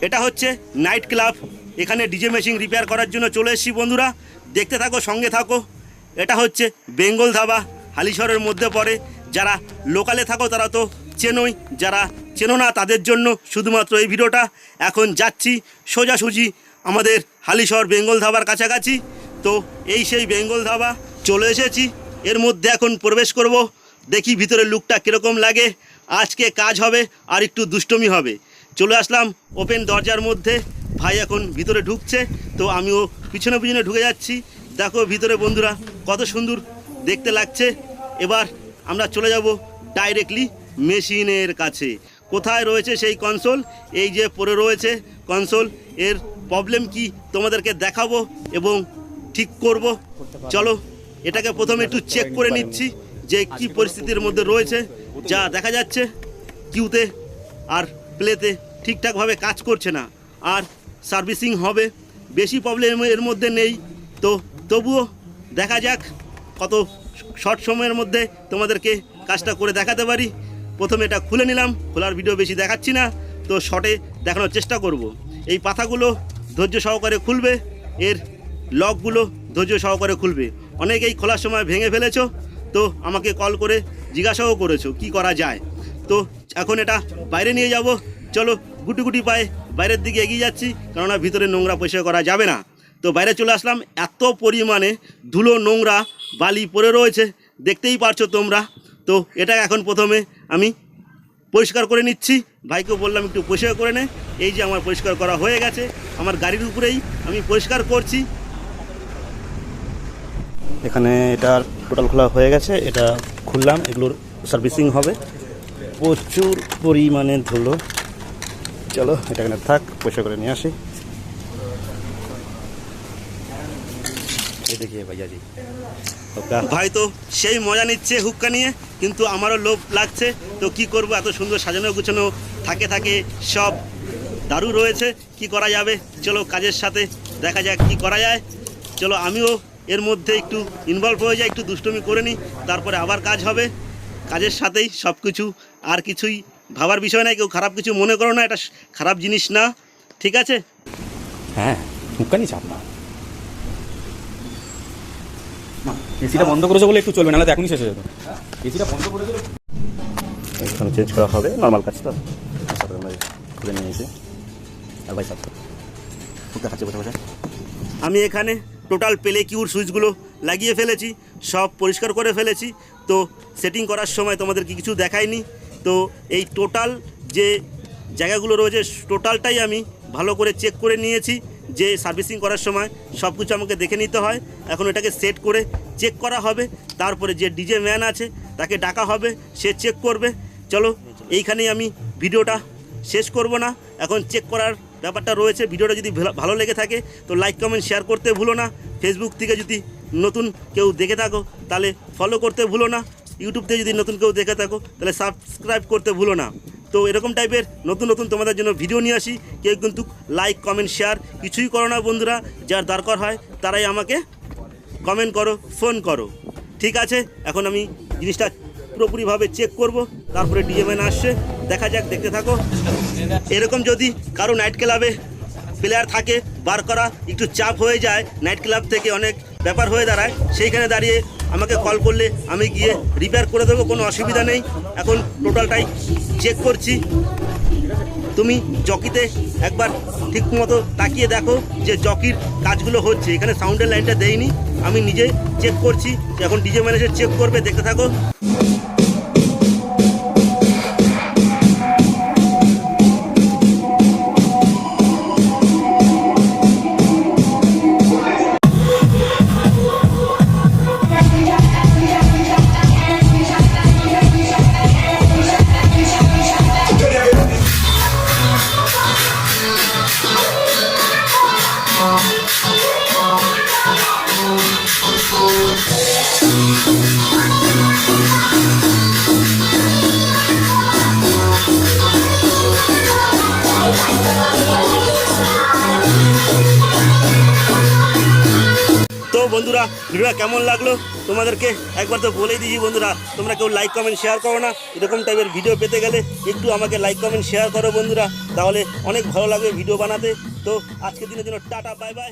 এটা হচ্ছে night club. এখানে ডিজে মেশিন রিপেয়ার করার জন্য চলে এসেছি বন্ধুরা, দেখতে থাকো, সঙ্গে থাকো। এটা হচ্ছে বেঙ্গল ধাবা, হালিশহরের মধ্যে পড়ে। যারা লোকালে থাকো তারা তো চেনোই, যারা চেনো না তাদের জন্য শুধুমাত্র এই ভিডিওটা। এখন যাচ্ছি সোজাসুজি আমাদের হালিশহর বেঙ্গল ধাবার কাছাকাছি। তো এই সেই বেঙ্গল ধাবা, চলে এসেছি। এর মধ্যে এখন প্রবেশ করব, দেখি ভিতরের লুকটা কীরকম লাগে। আজকে কাজ হবে আর একটু দুষ্টমি হবে। চলে আসলাম ওপেন দরজার মধ্যে, ভাই এখন ভিতরে ঢুকছে, তো আমিও পিছনে পিছনে ঢুকে যাচ্ছি। দেখো ভিতরে বন্ধুরা কত সুন্দর দেখতে লাগছে। এবার আমরা চলে যাব ডাইরেক্টলি মেশিনের কাছে। কোথায় রয়েছে সেই কনসোল? এই যে পড়ে রয়েছে কনসোল। এর প্রবলেম কি তোমাদেরকে দেখাবো এবং ঠিক করব। চলো এটাকে প্রথমে একটু চেক করে নিচ্ছি যে কি পরিস্থিতির মধ্যে রয়েছে। যা দেখা যাচ্ছে কিউতে আর প্লেতে ঠিকঠাকভাবে কাজ করছে না, আর সার্ভিসিং হবে। বেশি প্রবলেম এর মধ্যে নেই, তো তবুও দেখা যাক কত শর্ট সময়ের মধ্যে তোমাদেরকে কাজটা করে দেখাতে পারি। প্রথমে এটা খুলে নিলাম, খোলার ভিডিও বেশি দেখাচ্ছি না, তো শর্টে দেখানোর চেষ্টা করব। এই পাতাগুলো ধৈর্য সহকারে খুলবে, এর লকগুলো ধৈর্য সহকারে খুলবে। অনেকেই খোলার সময় ভেঙে ফেলেছো, তো আমাকে কল করে জিজ্ঞাসাও করেছো কি করা যায়। তো এখন এটা বাইরে নিয়ে যাব। চলো গুটি গুটি পায়ে বাইরের দিকে এগিয়ে যাচ্ছি, কেননা ভিতরে নোংরা পরিষ্কার করা যাবে না। তো বাইরে চলে আসলাম, এত পরিমাণে ধুলো নোংরা বালি পড়ে রয়েছে, দেখতেই পারছো তোমরা। তো এটা এখন প্রথমে আমি পরিষ্কার করে নিচ্ছি। ভাইকে বললাম একটু পরিষ্কার করে নে। এই যে আমার পরিষ্কার করা হয়ে গেছে, আমার গাড়ির উপরেই আমি পরিষ্কার করছি। এখানে এটা টোটাল খোলা হয়ে গেছে, এটা খুললাম, এগুলোর সার্ভিসিং হবে। প্রচুর পরিমাণে ধুলো। চলো এটা এখানে থাক, পরিষ্কার করে নিয়ে আসি। এই দেখিয়ে ভাইয়াজি, ভাই তো সেই মজা নিচ্ছে হুক্কা নিয়ে, কিন্তু আমারও লোভ লাগছে। তো কি করব, এত সুন্দর সাজানো গুছানো থাকে সব দারু রয়েছে, কি করা যাবে। চলো কাজের সাথে দেখা যাক কি করা যায়। চলো আমিও এর মধ্যে একটু ইনভলভ হয়ে যাই, একটু দুষ্টুমি করে নিই, তারপরে আবার কাজ হবে। কাজের সাথেই সব কিছু, আর কিছুই ভাবার বিষয় নাই। কেউ খারাপ কিছু মনে করো না, এটা খারাপ জিনিস না, ঠিক আছে? হ্যাঁ হুক্কা নিয়ে চাপ না, এসিটা বন্ধ করেছে বলে একটু চলবে, নাহলে তো এখনই শেষ হয়ে যেত। এসিটা বন্ধ করে দিলে এখানে চেঞ্জ করা হবে, নর্মাল কাজটা খুলে নিয়ে এসে। আর ভাই সাথে দেখাচ্ছে বসে বসে। আমি এখানে টোটাল পেলে কিউর সুইচগুলো লাগিয়ে ফেলেছি, সব পরিষ্কার করে ফেলেছি। তো সেটিং করার সময় তোমাদেরকে কিছু দেখাইনি। তো এই টোটাল যে জায়গাগুলো রয়েছে টোটালটাই আমি ভালো করে চেক করে নিয়েছি। যে সার্ভিসিং করার সময় সব কিছু আমাকে দেখে নিতে হয়। এখন এটাকে সেট করে চেক করা হবে, তারপরে যে ডিজে ম্যান আছে তাকে ডাকা হবে, সে চেক করবে। চলো এইখানেই আমি ভিডিওটা শেষ করব না, এখন চেক করার ব্যাপারটা রয়েছে। ভিডিওটা যদি ভালো লেগে থাকে তো লাইক কমেন্ট শেয়ার করতে ভুলো না। ফেসবুক থেকে যদি নতুন কেউ দেখে থাকো তাহলে ফলো করতে ভুলো না। ইউটিউব থেকে যদি নতুন কেউ দেখে থাকো তাহলে সাবস্ক্রাইব করতে ভুলো না। তো এরকম টাইপের নতুন নতুন তোমাদের জন্য ভিডিও নিয়ে আসি। কেউ কিন্তু লাইক কমেন্ট শেয়ার কিছুই করো না বন্ধুরা, যার দরকার হয় তারাই আমাকে কমেন্ট করো, ফোন করো, ঠিক আছে? এখন আমি জিনিসটা পুরোপুরিভাবে চেক করব, তারপরে ডিএমএন আসছে, দেখা যাক, দেখতে থাকো। এরকম যদি কারো নাইট ক্লাবে প্লেয়ার থাকে, বার করা একটু চাপ হয়ে যায়, নাইট ক্লাব থেকে অনেক ব্যাপার হয়ে দাঁড়ায়, সেইখানে দাঁড়িয়ে আমাকে কল করলে আমি গিয়ে রিপেয়ার করে দেবো, কোনো অসুবিধা নেই। এখন টোটালটাই চেক করছি। তুমি জকিতে একবার ঠিক মতো তাকিয়ে দেখো যে জকির কাজগুলো হচ্ছে। এখানে সাউন্ডের লাইনটা দেয়নি, আমি নিজে চেক করছি। এখন ডিজে ম্যানেজার চেক করবে, দেখতে থাকো। তো বন্ধুরা ভিডিওটা কেমন লাগলো তোমাদেরকে একবার তো বলেই দিয়েছি বন্ধুরা, তোমরা কেউ লাইক কমেন্ট শেয়ার করো না। এরকম টাইপের ভিডিও পেতে গেলে একটু আমাকে লাইক কমেন্ট শেয়ার করো বন্ধুরা, তাহলে অনেক ভালো লাগবে ভিডিও বানাতে। তো আজকের দিনের জন্য টাটা, বাই বাই।